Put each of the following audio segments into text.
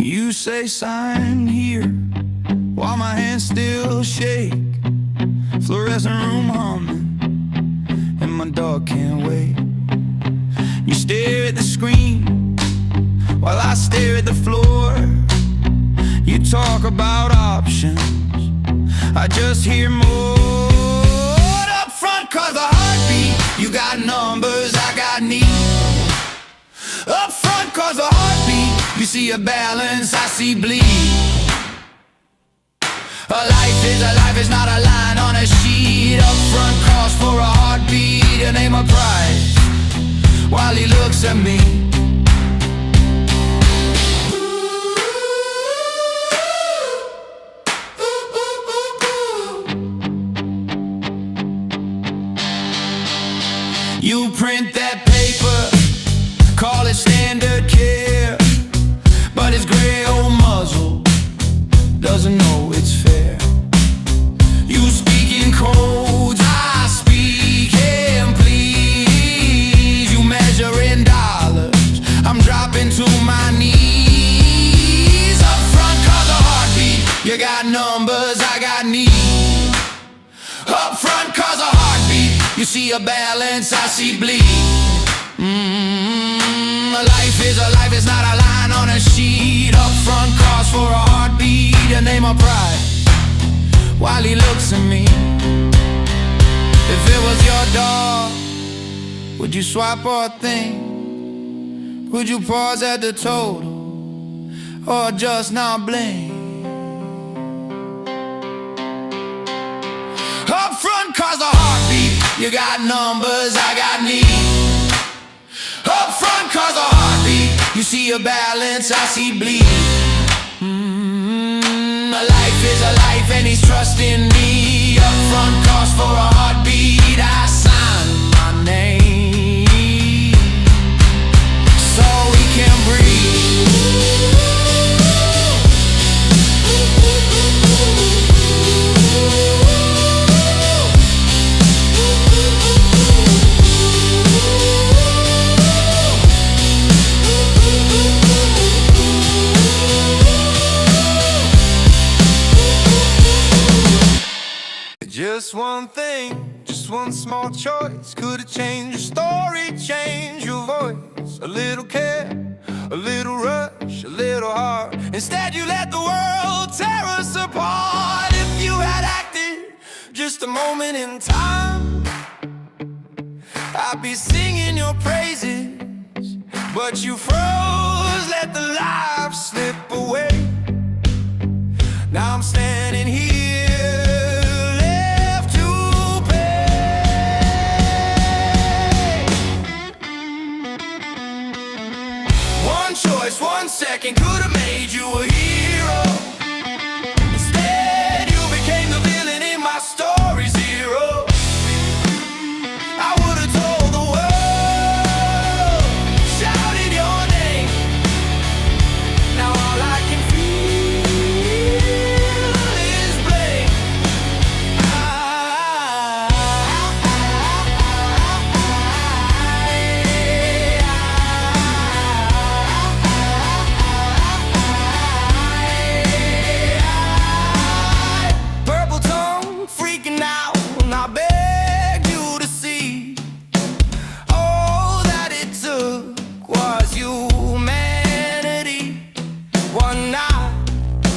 You say sign here while my hands still shake. Fluorescent room humming and my dog can't wait. You stare at the screen while I stare at the floor. You talk about options, I just hear more. Upfront cause a heartbeat, you got numbers, I got needs. Upfront cause a heartbeat, you see a balance, I see bleed. A life is not a line on a sheet. Upfront cost for a heartbeat, a name a price while he looks at me. You print that paper, call it standard care, but his gray old muzzle doesn't know it's fair. You speak in codes, I speak in please. You measure in dollars, I'm dropping to my knees. Upfront cause a heartbeat, you got numbers, I got needs. Upfront cause a heartbeat, you see a balance, I see bleed. A life is not a line on a sheet. Upfront cost for a heartbeat, a name or price while he looks at me. If it was your dog, would you swap or think? Would you pause at the total or just not blink? Upfront cause a heartbeat, you got numbers, I got needs. Upfront cause a heartbeat, you see a balance, I see bleed. A life is a life and he's trusting me. Upfront cost for a heartbeat, I sign my name so he can breathe. Just one thing, just one small choice could have changed your story, changed your voice. A little care, a little rush, a little heart. Instead you let the world tear us apart. If you had acted just a moment in time, I'd be singing your praises. But you froze, let the life slip away. Now I'm standing here, choice, 1 second could have made you a hero. Instead, you became the villain in my story zero. I would have told the world, shouted your name. Now all I can feel is blame.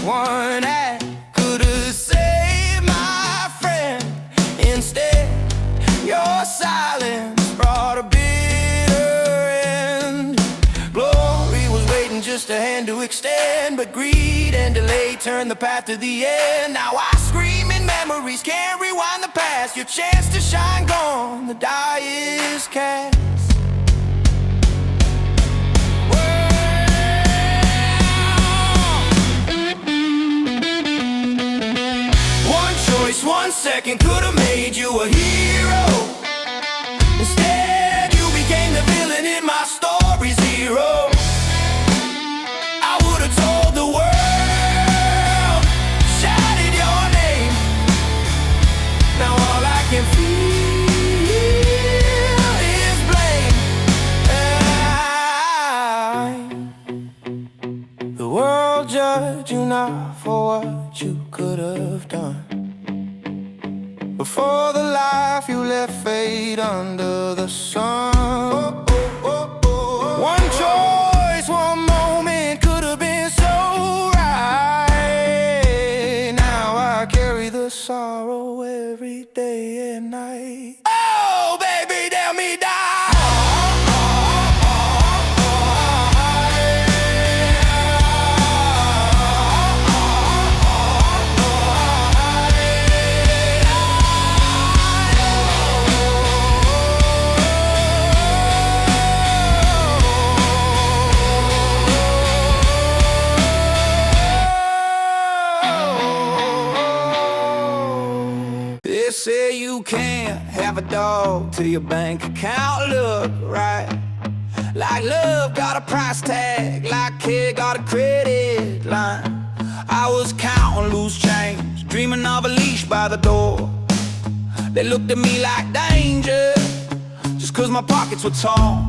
One act could have saved my friend. Instead, your silence brought a bitter end. Glory was waiting just a hand to extend, but greed and delay turned the path to the end. Now I scream in memories, can't rewind the past. Your chance to shine gone, the die is cast. Choice, 1 second could have made you a hero. Instead, you became the villain in my story zero. I would have told the world, shouted your name. Now all I can feel is blame. The world I'll judge you not for what you could have done, but for the life you let fade under the sun. One choice, one moment could have been so right. Now I carry the sorrow every day and night. Oh, baby, let me die. They say you can't have a dog till your bank account look right. Like love got a price tag, like kid got a credit line. I was counting loose change, dreaming of a leash by the door. They looked at me like danger, just cause my pockets were torn.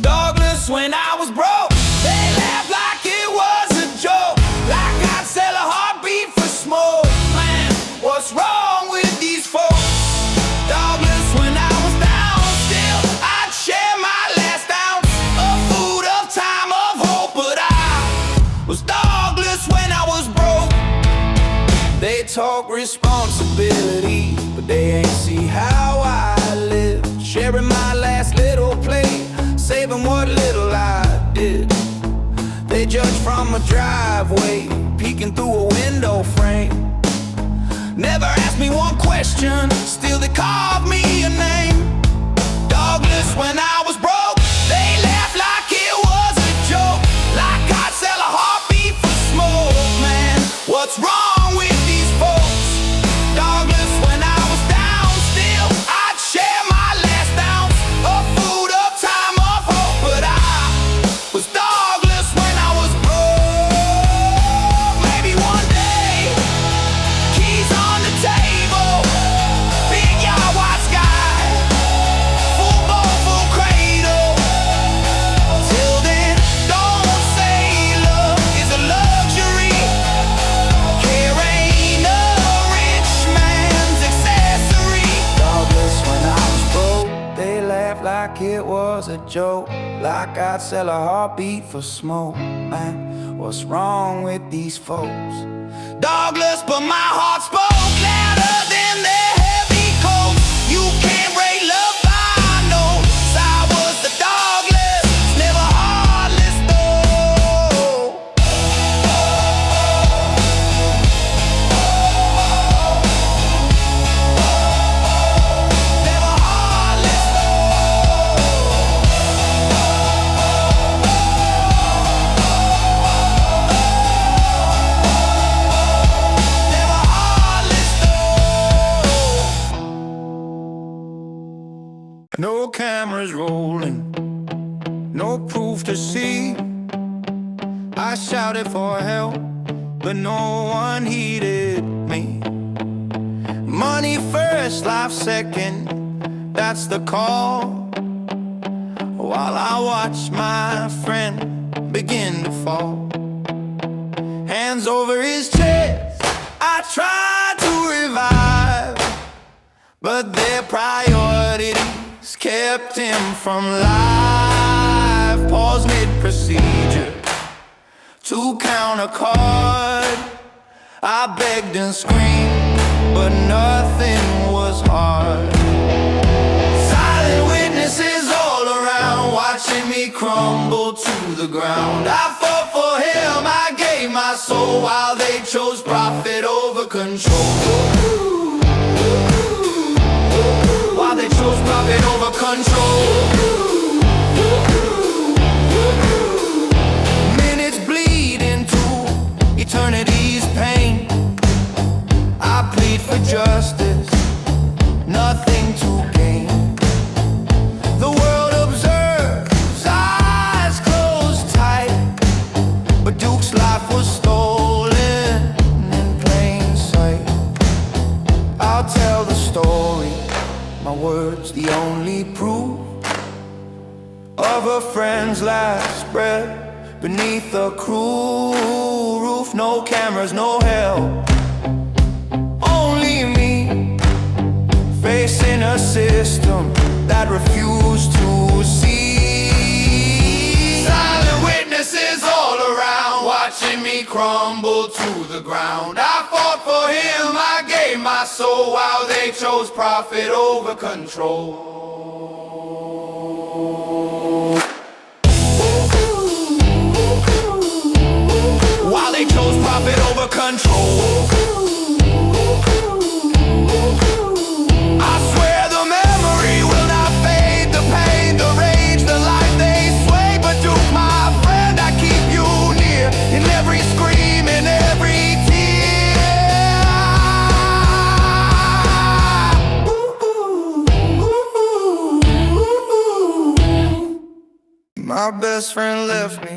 Dogless when I was broke, they laughed like it was a joke, like I'd sell a heartbeat for smoke. Man, what's wrong with these folks? Dogless when I was down, still I'd share my last ounce of food, of time, of hope. But I was dogless when I was broke. They talk responsibility, but they ain't see how I live. Sharing my last little plate, saving what little I did. They judge from a driveway, peeking through a window frame. Never asked me one question, still they carved me a name. Dogless when I was broke, they laughed like it was a joke, like I'd sell a heartbeat for smoke. Man, what's wrong with these folks? Dogless when I was down, still I'd share my last ounce of food, of time, of hope. But I was dogless when I was broke. Maybe one day, keys on the table, big yard, wide sky, full bowl, full cradle. Till then, don't say love is a luxury. Care ain't a rich man's accessory. Dogless when I was broke, they laughed like it was a joke, like I'd sell a heartbeat for smoke. Man, what's wrong with these folks? Dogless, but my heart spoke louder than their heavy coats. You can't rate love by notes. I was the dogless, never heartless though. Never heartless never heartless though. No cameras rolling, no proof to see. I shouted for help, but no one heeded me. Money first, life second, that's the call. While I watch my friend begin to fall, hands over his chest, I tried to revive, but their priorities kept him from life. Pause mid-procedure to count a card. I begged and screamed, but nothing was hard. Silent witnesses all around, watching me crumble to the ground. I fought for him, I gave my soul, while they chose profit over control. While they chose profit over control. Minutes bleed into eternity's pain. I plead for justice, nothing to gain. The world observes, eyes closed tight, but Duke's life was stolen in plain sight. I'll tell the story, my words the only proof of a friend's last breath beneath a cruel roof. no cameras, no help. Only me, facing a system that refused to see. Silent witnesses all around, watching me crumble to the ground. I fought for him, I gave my soul, while they chose profit over control. While they chose profit over control. I swear the memory will not fade, the pain, the rage, the life they sway. But Duke, my friend, I keep you near, in every scream, in every tear. My best friend left me.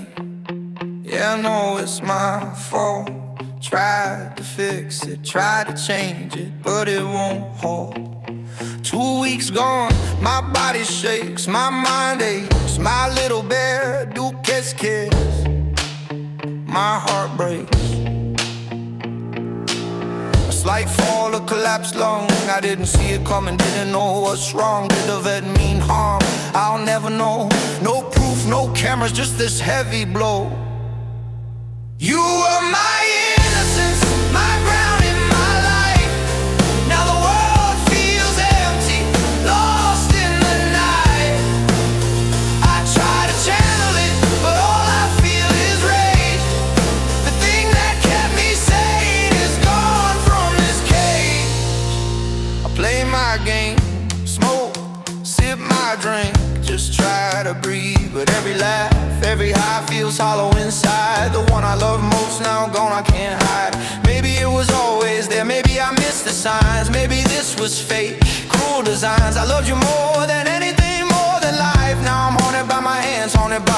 Yeah, I know it's my fault. Tried to fix it, tried to change it, but it won't hold. 2 weeks gone, my body shakes, my mind aches. My little bear, Dogless kiss, my heart breaks. A slight fall, a collapsed lung. I didn't see it coming, didn't know what's wrong. Did the vet mean harm? I'll never know. No proof, no cameras, just this heavy blow. You were my innocence, my ground in my life. Now the world feels empty, lost in the night. I try to channel it, but all I feel is rage. The thing that kept me sane is gone from this cage. I play my game, smoke, sip my drink, just try to breathe. But every laugh, every high feels hollow inside. The one I love most now gone, I can't hide. Maybe it was always there, maybe I missed the signs. Maybe this was fate, cruel designs. I loved you more than anything, more than life. Now I'm haunted by my hands, haunted by